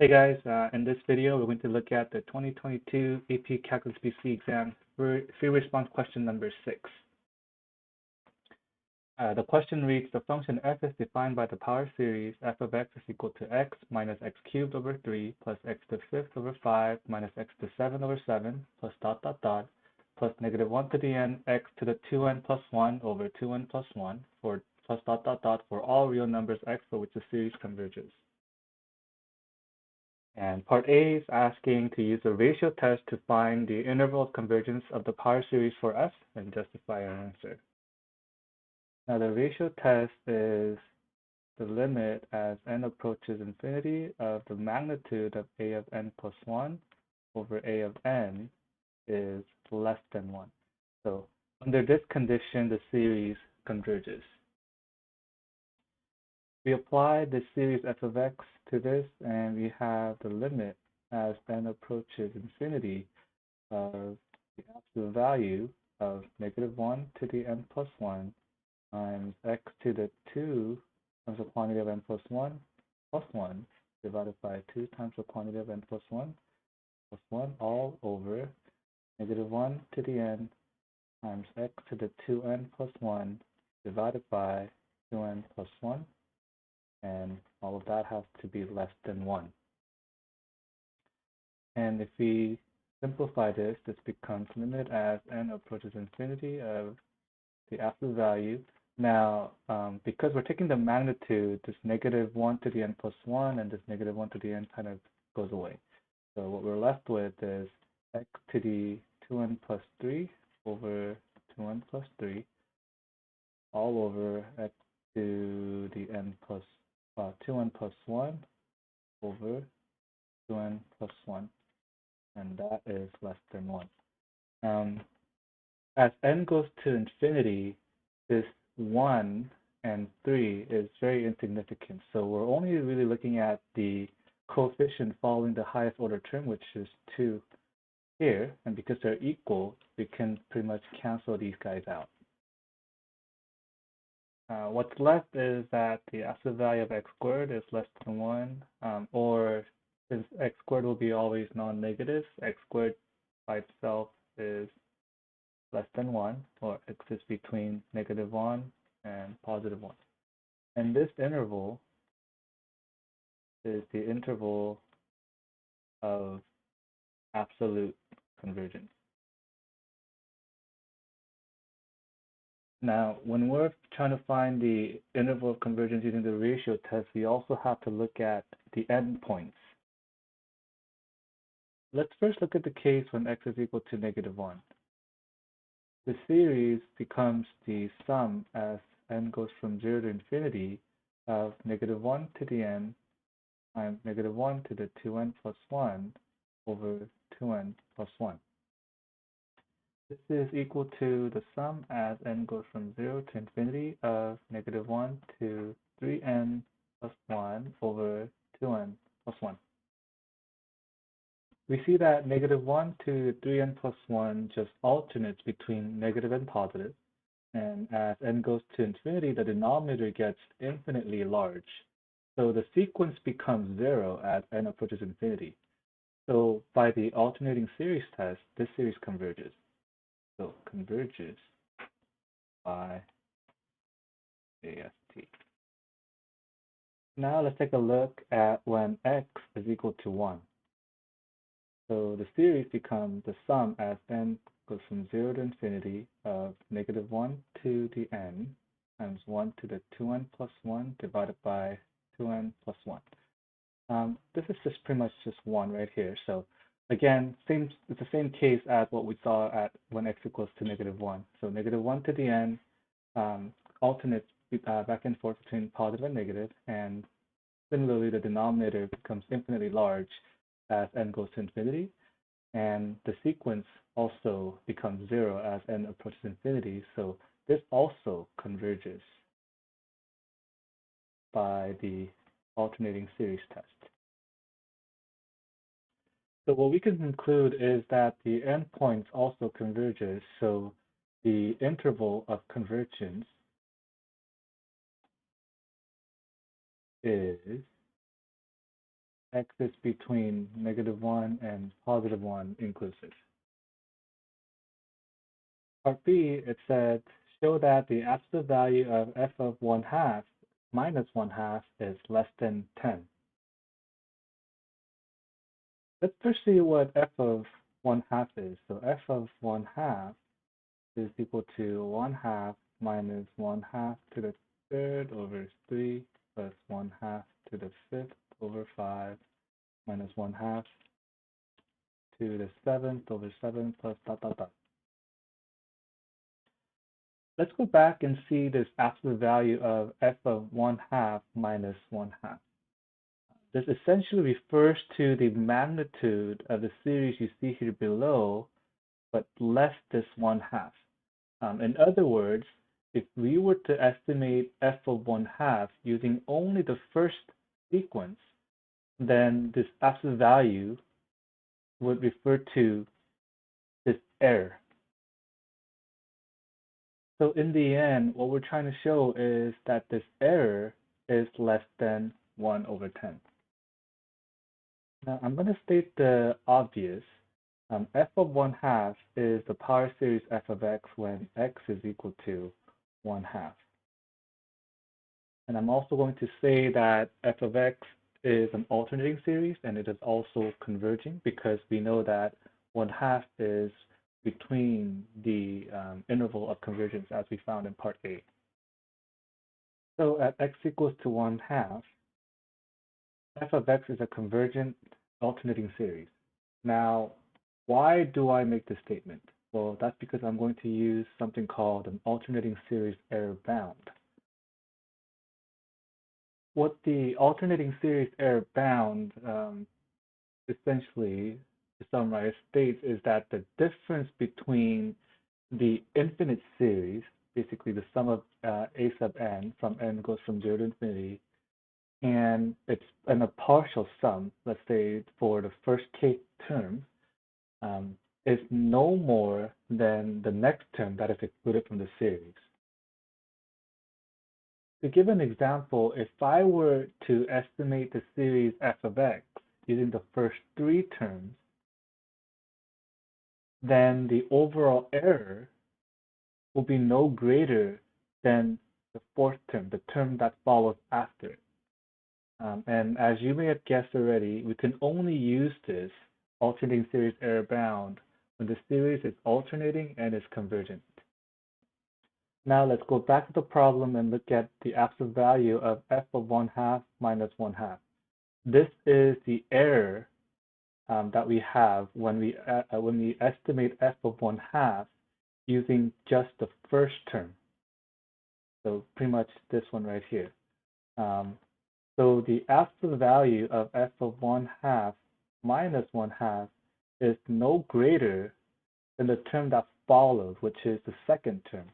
Hey guys, in this video we're going to look at the 2022 AP Calculus BC exam free response question number 6. The question reads, the function f is defined by the power series f of x is equal to x minus x cubed over 3 plus x to the 5th over 5 minus x to the 7 over 7 plus dot dot dot plus negative 1 to the n x to the 2n plus 1 over 2n plus 1 for plus dot dot dot for all real numbers x for which the series converges. And part A is asking to use a ratio test to find the interval of convergence of the power series for f and justify our answer. Now the ratio test is the limit as n approaches infinity of the magnitude of a of n plus 1 over a of n is less than 1. So under this condition, the series converges. We apply the series f of x to this, and we have the limit as n approaches infinity of the absolute value of negative 1 to the n plus 1 times x to the 2 times the quantity of n plus 1 divided by 2 times the quantity of n plus 1 all over negative 1 to the n times x to the 2n plus 1 divided by 2n plus 1. And all of that has to be less than 1. And if we simplify this, this becomes limit as n approaches infinity of the absolute value. Now, because we're taking the magnitude, this negative 1 to the n plus 1 and this negative 1 to the n kind of goes away. So what we're left with is x to the 2n plus 3 over 2n plus 3 all over x to the n plus 2n plus 1 over 2n plus 1, and that is less than 1. As n goes to infinity, this 1 and 3 is very insignificant. So we're only really looking at the coefficient following the highest order term, which is 2 here. And because they're equal, we can pretty much cancel these guys out. What's left is that the absolute value of x squared is less than 1, or since x squared will be always non-negative, x squared by itself is less than 1, or exists between negative 1 and positive 1. And this interval is the interval of absolute convergence. Now, when we're trying to find the interval of convergence using the ratio test, we also have to look at the endpoints. Let's first look at the case when x is equal to negative 1. The series becomes the sum as n goes from 0 to infinity of negative 1 to the n times negative 1 to the 2n plus 1 over 2n plus 1. This is equal to the sum as n goes from 0 to infinity of negative 1 to 3n plus 1 over 2n plus 1. We see that negative 1 to 3n plus 1 just alternates between negative and positive. And as n goes to infinity, the denominator gets infinitely large. So the sequence becomes 0 as n approaches infinity. So by the alternating series test, this series converges. So converges by AST. Now let's take a look at when x is equal to 1. So the series becomes the sum as n goes from 0 to infinity of negative 1 to the n times 1 to the 2n plus 1 divided by 2n plus 1. This is just pretty much just 1 right here. So again, it's the same case as what we saw at when x equals to negative 1. So negative 1 to the n alternates back and forth between positive and negative, and similarly the denominator becomes infinitely large as n goes to infinity, and the sequence also becomes 0 as n approaches infinity. So this also converges by the alternating series test. So what we can conclude is that the endpoints also converges, so the interval of convergence is x is between -1 and +1 inclusive. Part B, it said, show that the absolute value of f of 1/2 minus 1/2 is less than 10. Let's first see what f of 1/2 is. So f of 1/2 is equal to 1/2 minus 1/2 to the third over 3 plus 1/2 to the fifth over 5 minus 1/2 to the seventh over 7 plus dot dot dot. Let's go back and see this absolute value of f of 1/2 minus 1/2. This essentially refers to the magnitude of the series you see here below, but less this 1/2. In other words, if we were to estimate f of 1/2 using only the first sequence, then this absolute value would refer to this error. So in the end, what we're trying to show is that this error is less than 1 over 10. Now I'm going to state the obvious. F of 1/2 is the power series f of x when x is equal to 1/2. And I'm also going to say that f of x is an alternating series and it is also converging because we know that 1/2 is between the interval of convergence as we found in part A. So at x equals to 1/2, f of x is a convergent alternating series. Now, why do I make this statement? Well, that's because I'm going to use something called an alternating series error bound. What the alternating series error bound essentially, to summarize, states is that the difference between the infinite series, basically the sum of a sub n from n goes from 0 to infinity, and a partial sum, let's say for the first k term, is no more than the next term that is excluded from the series. To give an example, if I were to estimate the series f of x using the first 3 terms, then the overall error will be no greater than the 4th term, the term that follows after it. And as you may have guessed already, we can only use this alternating series error bound when the series is alternating and is convergent. Now let's go back to the problem and look at the absolute value of f of 1/2 minus 1/2. This is the error that we have when we estimate f of 1/2 using just the first term. So pretty much this one right here. So the absolute value of f of 1/2 minus 1/2 is no greater than the term that follows, which is the second term.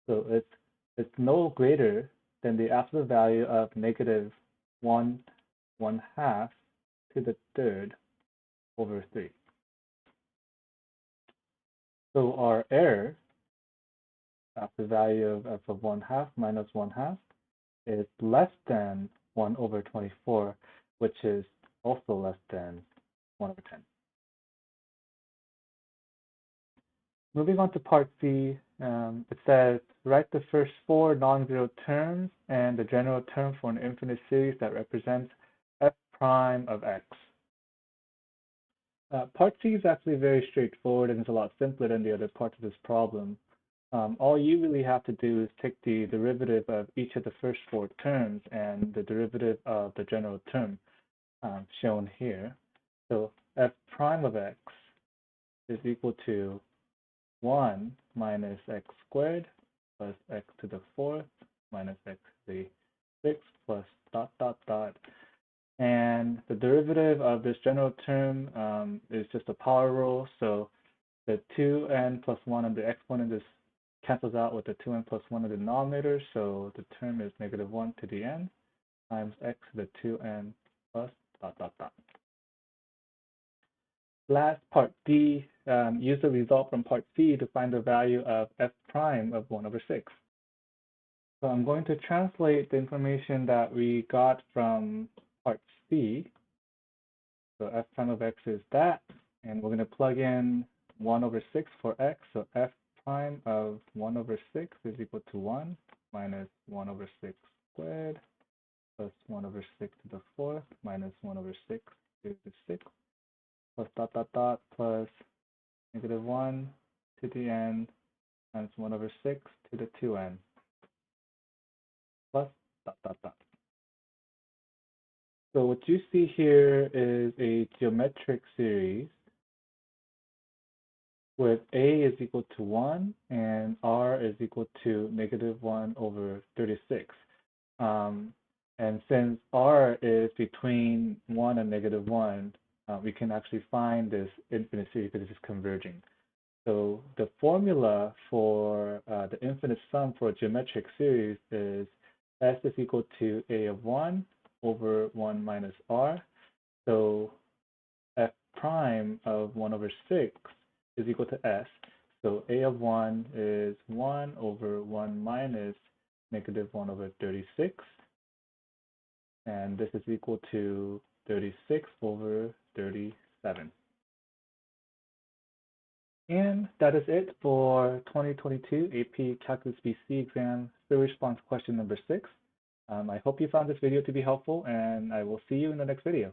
So it's no greater than the absolute value of -1/1/2 to the third over 3. So our error, absolute value of f of 1/2 minus 1/2, is less than 1 over 24, which is also less than 1 over 10. Moving on to part C, it says, write the first 4 non-zero terms and the general term for an infinite series that represents f prime of x. Part C is actually very straightforward and is a lot simpler than the other parts of this problem. All you really have to do is take the derivative of each of the first 4 terms and the derivative of the general term shown here. So f prime of x is equal to 1 minus x squared plus x to the 4th minus x to the 6th plus dot dot dot. And the derivative of this general term is just a power rule. So the 2n plus 1 on the exponent is cancels out with the 2n plus 1 in the denominator. So the term is -1 to the n times x to the 2n plus dot dot dot. Last, part D, use the result from part C to find the value of f prime of 1 over 6. So I'm going to translate the information that we got from part C So f prime of x is that, and we're going to plug in 1 over 6 for x. So f prime of 1 over 6 is equal to 1 minus 1 over 6 squared plus 1 over 6 to the fourth minus 1 over 6 to the sixth plus dot dot dot plus negative 1 to the n times 1 over 6 to the 2n plus dot dot dot. So what you see here is a geometric series with a is equal to 1 and r is equal to negative 1 over 36. Um, and since r is between 1 and negative 1, we can actually find this infinite series because this is converging. So the formula for the infinite sum for a geometric series is s is equal to a of 1 over 1 minus r. So f prime of 1 over 6 is equal to s. So a of 1 is 1 over 1 minus negative 1 over 36. And this is equal to 36 over 37. And that is it for 2022 AP Calculus BC exam field response question number 6. I hope you found this video to be helpful, and I will see you in the next video.